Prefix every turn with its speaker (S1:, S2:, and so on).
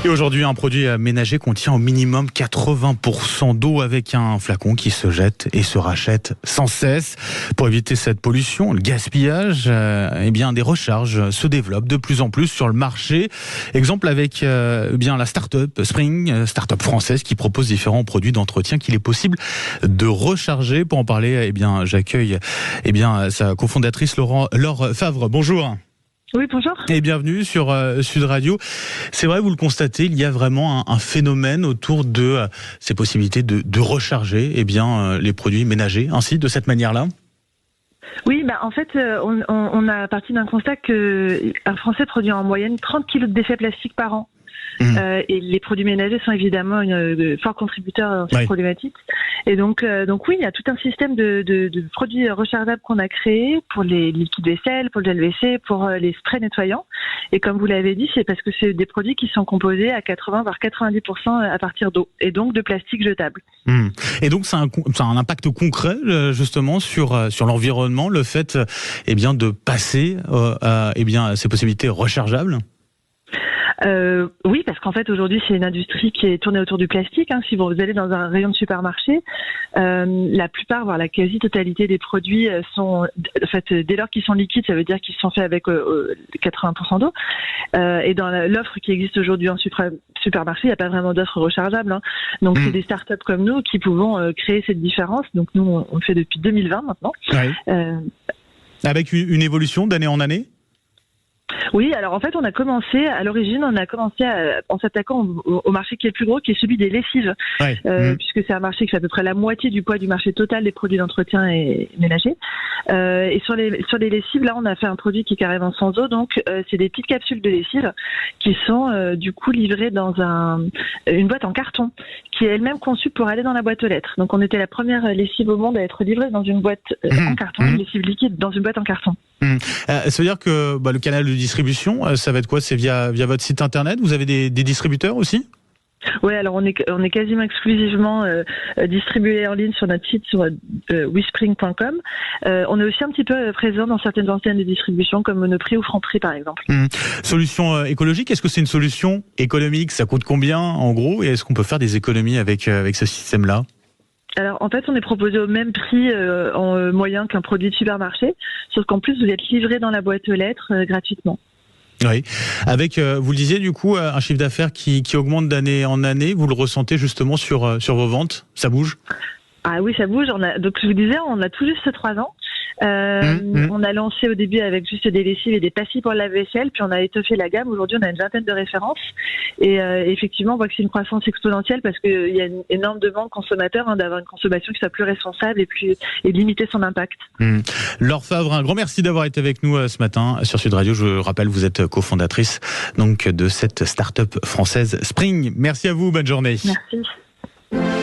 S1: Et aujourd'hui, un produit ménager contient au minimum 80% d'eau avec un flacon qui se jette et se rachète sans cesse. Pour éviter cette pollution, le gaspillage, des recharges se développent de plus en plus sur le marché. Exemple avec la start-up Spring, start-up française qui propose différents produits d'entretien qu'il est possible de recharger. Pour en parler, j'accueille sa cofondatrice Laure Favre. Bonjour.
S2: Oui, bonjour.
S1: Et bienvenue sur Sud Radio. C'est vrai, vous le constatez, il y a vraiment un phénomène autour de ces possibilités de recharger les produits ménagers, ainsi, de cette manière-là.
S2: Oui, en fait, on a parti d'un constat qu'un Français produit en moyenne 30 kilos de déchets plastiques par an. Et les produits ménagers sont évidemment un fort contributeur dans cette problématique. Et donc oui, il y a tout un système de produits rechargeables qu'on a créé pour les liquides vaisselle, pour le gel WC, pour les sprays nettoyants. Et comme vous l'avez dit, c'est parce que c'est des produits qui sont composés à 80 voire 90% à partir d'eau et donc de plastique jetable.
S1: Et donc ça a un impact concret justement sur l'environnement, le fait de passer à ces possibilités rechargeables.
S2: Oui, parce qu'en fait aujourd'hui c'est une industrie qui est tournée autour du plastique. Si vous allez dans un rayon de supermarché, la plupart, voire la quasi-totalité des produits sont, en fait, dès lors qu'ils sont liquides, ça veut dire qu'ils sont faits avec 80% d'eau. Et dans l'offre qui existe aujourd'hui en supermarché, il n'y a pas vraiment d'offre rechargeable. Donc c'est des startups comme nous qui pouvons créer cette différence. Donc nous on le fait depuis 2020 maintenant.
S1: Avec une évolution d'année en année.
S2: Oui, alors en fait, on a commencé en s'attaquant au marché qui est le plus gros, qui est celui des lessives, puisque c'est un marché qui fait à peu près la moitié du poids du marché total des produits d'entretien et ménagers. Et sur les lessives, là, on a fait un produit qui est carrément sans eau, donc c'est des petites capsules de lessive qui sont du coup livrées dans une boîte en carton, qui est elle-même conçue pour aller dans la boîte aux lettres. Donc on était la première lessive au monde à être livrée dans une boîte en carton, une lessive liquide dans une boîte en carton.
S1: Ça veut dire que le canal de distribution, ça va être quoi? C'est via votre site internet? Vous avez des distributeurs aussi?
S2: Oui, alors on est quasiment exclusivement distribué en ligne sur notre site, sur wespring.com. On est aussi un petit peu présent dans certaines enseignes de distribution comme Monoprix ou Franprix par exemple.
S1: Solution écologique, est-ce que c'est une solution économique? Ça coûte combien en gros? Et est-ce qu'on peut faire des économies avec ce système-là?
S2: Alors en fait, on est proposé au même prix en moyen qu'un produit de supermarché, sauf qu'en plus vous êtes livré dans la boîte aux lettres gratuitement.
S1: Oui, avec, vous le disiez du coup, un chiffre d'affaires qui augmente d'année en année, vous le ressentez justement sur vos ventes? Ça bouge? Ah
S2: oui, ça bouge. Donc je vous disais, on a tout juste 3 ans. On a lancé au début avec juste des lessives et des passifs pour le lave-vaisselle, puis on a étoffé la gamme. Aujourd'hui, on a une vingtaine de références. Et effectivement, on voit que c'est une croissance exponentielle parce qu'il y a une énorme demande consommateur d'avoir une consommation qui soit plus responsable et limiter son impact.
S1: Laure Favre, un grand merci d'avoir été avec nous ce matin sur Sud Radio. Je rappelle, vous êtes cofondatrice donc de cette start-up française Spring. Merci à vous, bonne journée.
S2: Merci.